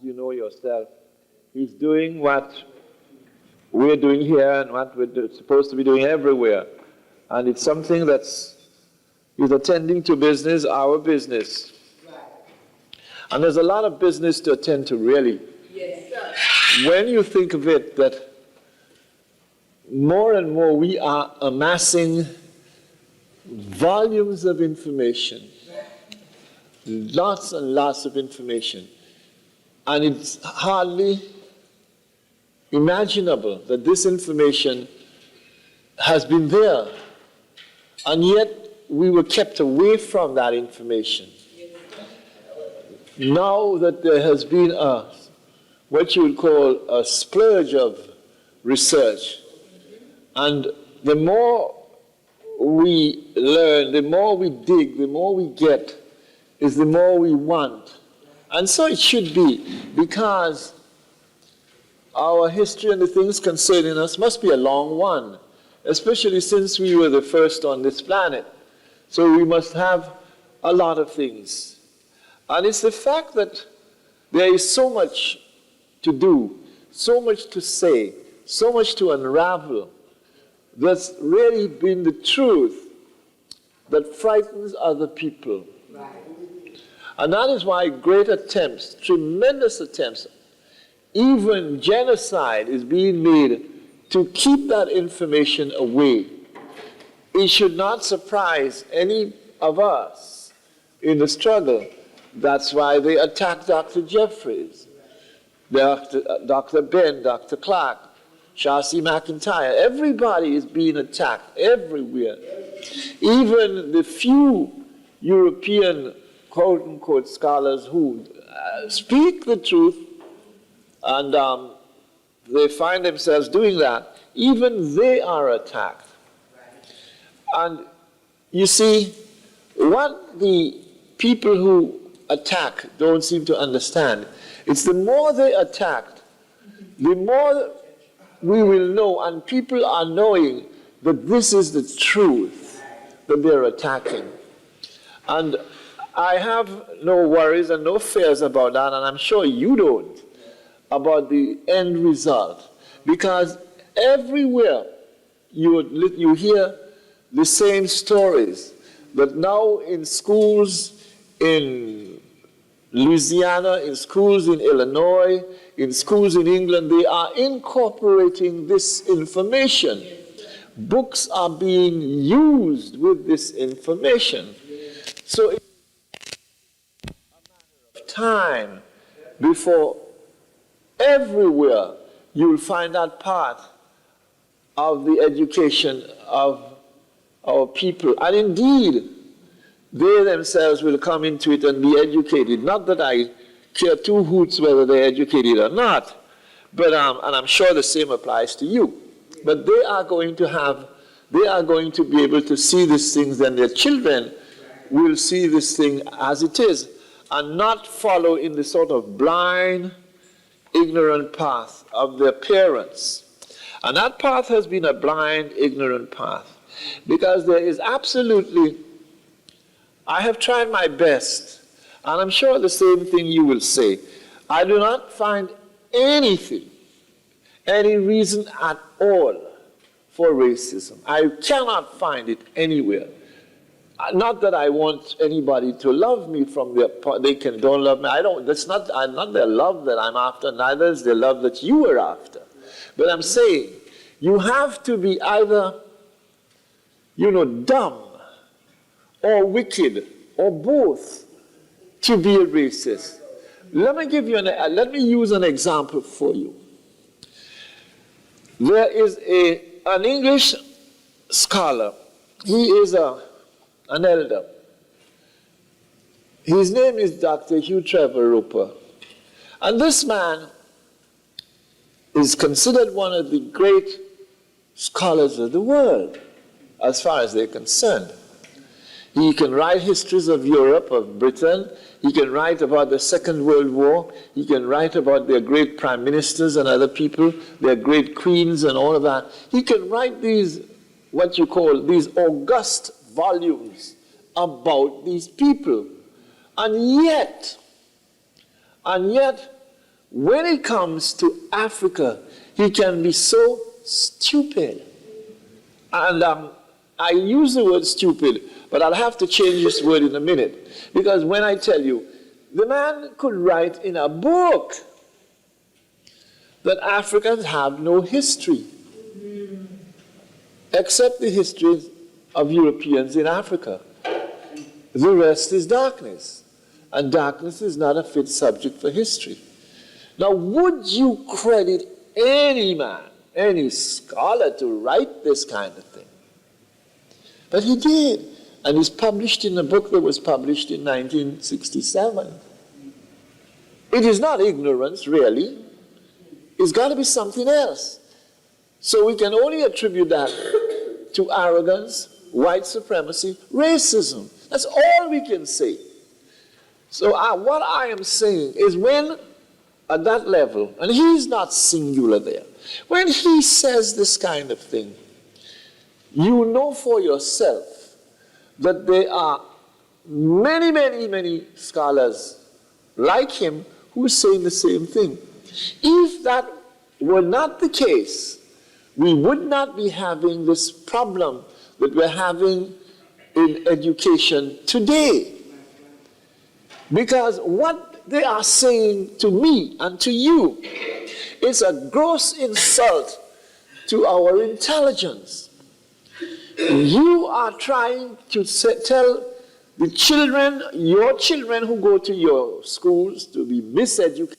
you know yourself, he's doing what we're doing here and what we're supposed to be doing everywhere. And it's something he's attending to business, our business. And there's a lot of business to attend to, really. Yes, sir. When you think of it, that more and more we are amassing volumes of information, lots and lots of information. And it's hardly imaginable that this information has been there, and yet we were kept away from that information. Now that there has been what you would call a splurge of research, and the more we learn, the more we dig, the more we get, is the more we want. And so it should be, because our history and the things concerning us must be a long one, especially since we were the first on this planet. So we must have a lot of things. And it's the fact that there is so much to do, so much to say, so much to unravel, that's really been the truth that frightens other people. Right. And that is why great attempts, tremendous attempts, even genocide is being made to keep that information away. It should not surprise any of us in the struggle. That's why they attacked Dr. Jeffries, Dr. Ben, Dr. Clark, Shasi McIntyre. Everybody is being attacked everywhere. Even the few European quote-unquote scholars who speak the truth, and they find themselves doing that, even they are attacked. And you see, what the people who attack don't seem to understand, it's the more they attacked, the more we will know, and people are knowing that this is the truth that they're attacking. And I have no worries and no fears about that, and I'm sure you don't, about the end result. Because everywhere you hear the same stories, that now in schools in Louisiana, in schools in Illinois, in schools in England, they are incorporating this information. Books are being used with this information. So it's a matter of time before everywhere you'll find that part of the education of our people. And indeed, they themselves will come into it and be educated. Not that I care two hoots whether they're educated or not, but and I'm sure the same applies to you. But they are going to be able to see these things, and their children will see this thing as it is, and not follow in the sort of blind, ignorant path of their parents. And that path has been a blind, ignorant path, because there is absolutely, I have tried my best, and I'm sure the same thing you will say. I do not find anything, any reason at all for racism. I cannot find it anywhere. Not that I want anybody to love me from their part. They don't love me. That's not their love that I'm after, neither is the love that you are after. But I'm saying, you have to be either, dumb or wicked or both to be a racist. Let me use an example for you. There is an English scholar. He is an elder. His name is Dr. Hugh Trevor Roper. And this man is considered one of the great scholars of the world, as far as they're concerned. He can write histories of Europe, of Britain. He can write about the Second World War. He can write about their great prime ministers and other people, their great queens and all of that. He can write these, what you call, these august volumes about these people. And yet, when it comes to Africa, he can be so stupid. And I use the word stupid, but I'll have to change this word in a minute. Because when I tell you, the man could write in a book that Africans have no history, except the history of Europeans in Africa. The rest is darkness, and darkness is not a fit subject for history. Now, would you credit any man, any scholar to write this kind of thing? But he did, and it's published in a book that was published in 1967. It is not ignorance, really. It's got to be something else. So we can only attribute that to arrogance, white supremacy, racism. That's all we can say. So what I am saying is when at that level, and he's not singular there, when he says this kind of thing, you know for yourself that there are many, many, many scholars like him who are saying the same thing. If that were not the case, we would not be having this problem that we're having in education today. Because what they are saying to me and to you is a gross insult to our intelligence. You are trying to tell the children, your children who go to your schools to be miseducated,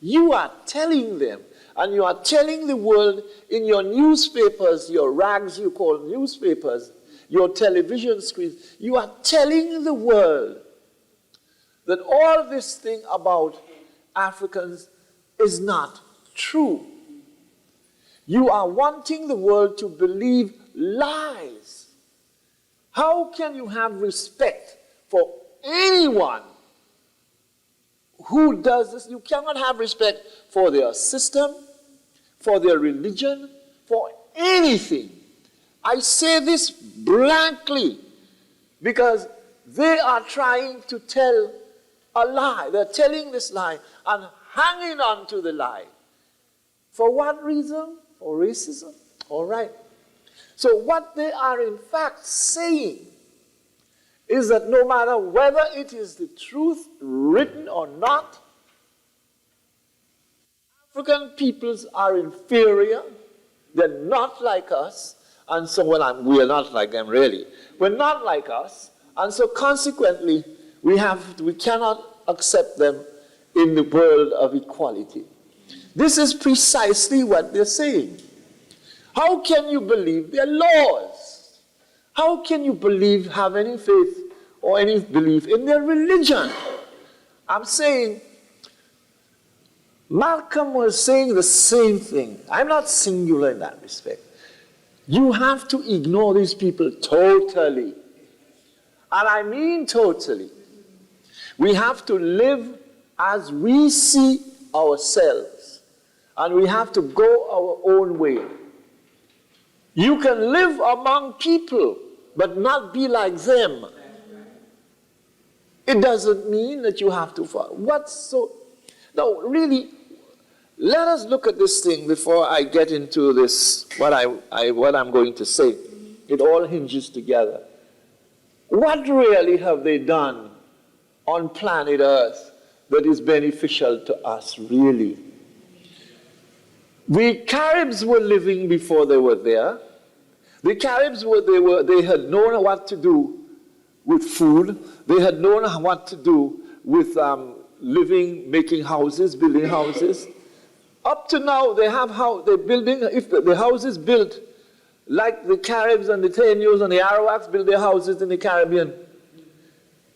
you are telling them, and you are telling the world in your newspapers, your rags you call newspapers, your television screens, you are telling the world that all this thing about Africans is not true. You are wanting the world to believe lies. How can you have respect for anyone who does this? You cannot have respect for their system, for their religion, for anything. I say this blankly because they are trying to tell a lie. They're telling this lie and hanging on to the lie. For what reason? For racism? All right. So what they are in fact saying is that no matter whether it is the truth written or not, African peoples are inferior. They're not like us. And so we are not like them really. We're not like us. And so consequently, we cannot accept them in the world of equality. This is precisely what they're saying. How can you believe their laws? How can you have any faith or any belief in their religion? I'm saying, Malcolm was saying the same thing. I'm not singular in that respect. You have to ignore these people totally. And I mean totally. We have to live as we see ourselves. And we have to go our own way. You can live among people, but not be like them. It doesn't mean that you have to follow. No, really, let us look at this thing before I get into this, what I'm going to say. It all hinges together. What really have they done on planet Earth that is beneficial to us, really? The Caribs were living before they were there. The Caribs they had known what to do with food. They had known what to do with living, making houses, building houses. Up to now, they're building, if the houses built like the Caribs and the Taínos and the Arawaks build their houses in the Caribbean,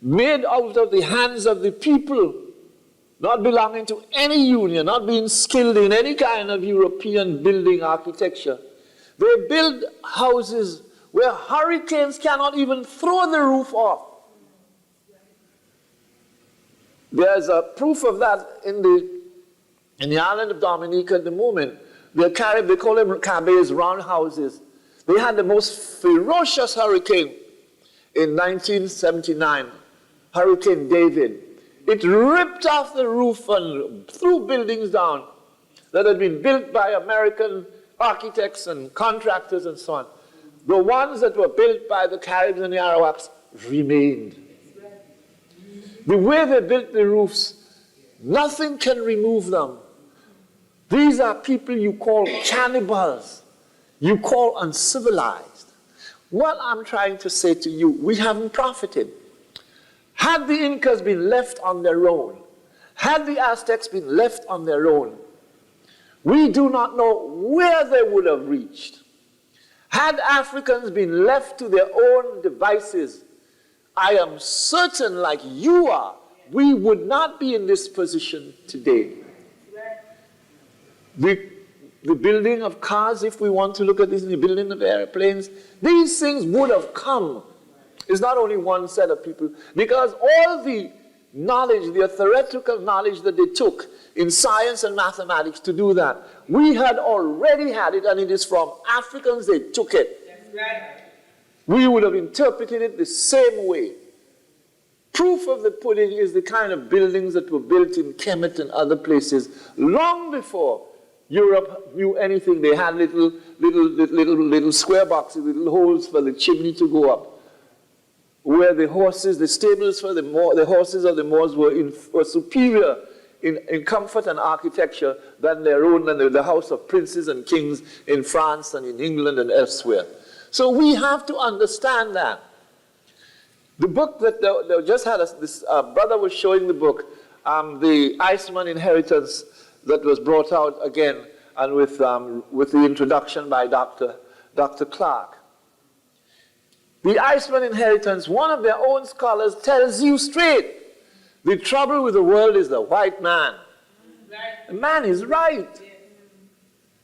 made out of the hands of the people, not belonging to any union, not being skilled in any kind of European building architecture. They build houses where hurricanes cannot even throw the roof off. There's a proof of that in the island of Dominica at the moment. The Carib, they call them cabes, round houses. They had the most ferocious hurricane in 1979, Hurricane David. It ripped off the roof and threw buildings down that had been built by American architects and contractors and so on. The ones that were built by the Caribs and the Arawaks remained. The way they built the roofs, nothing can remove them. These are people you call cannibals, you call uncivilized. What I'm trying to say to you, we haven't profited. Had the Incas been left on their own, had the Aztecs been left on their own, we do not know where they would have reached. Had Africans been left to their own devices, I am certain, like you are, we would not be in this position today. The building of cars, if we want to look at this, the building of airplanes, these things would have come. It's not only one set of people, because all the knowledge, the theoretical knowledge that they took in science and mathematics to do that, we had already had it, and it is from Africans they took it. That's right. We would have interpreted it the same way. Proof of the pudding is the kind of buildings that were built in Kemet and other places long before Europe knew anything. They had little square boxes, little holes for the chimney to go up, where the horses, the stables for the horses of the Moors were superior in comfort and architecture than their own, and the house of princes and kings in France and in England and elsewhere. So we have to understand that. The book that they just had, this brother was showing the book, the Iceman Inheritance, that was brought out again, and with the introduction by Dr. Clark. The Iceman Inheritance, one of their own scholars tells you straight, the trouble with the world is the white man. The man is right,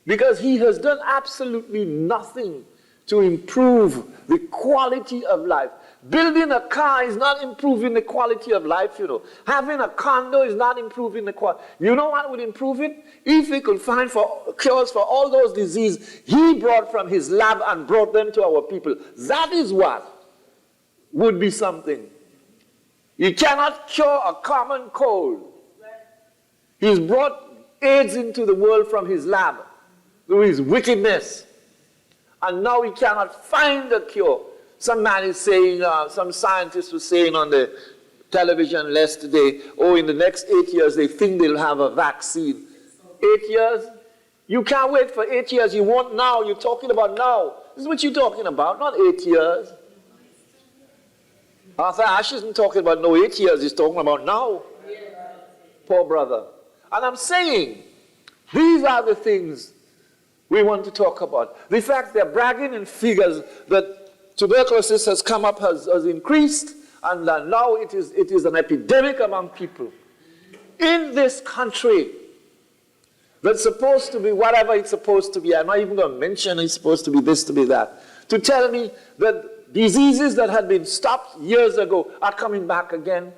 because he has done absolutely nothing to improve the quality of life. Building a car is not improving the quality of life, you know. Having a condo is not improving the quality. You know what would improve it? If he could find cures for all those diseases he brought from his lab and brought them to our people. That is what would be something. You cannot cure a common cold. He's brought AIDS into the world from his lab through his wickedness. And now he cannot find a cure. Some man is saying, some scientist was saying on the television yesterday, oh, in the next 8 years, they think they'll have a vaccine. 8 years? You can't wait for 8 years. You want now. You're talking about now. This is what you're talking about, not 8 years. Arthur Ashe isn't talking about no 8 years. He's talking about now. Poor brother. And I'm saying, these are the things we want to talk about. The fact they're bragging in figures that tuberculosis has come up, has increased, and now it is an epidemic among people. In this country, that's supposed to be whatever it's supposed to be, I'm not even going to mention it's supposed to be this, to be that, to tell me that diseases that had been stopped years ago are coming back again.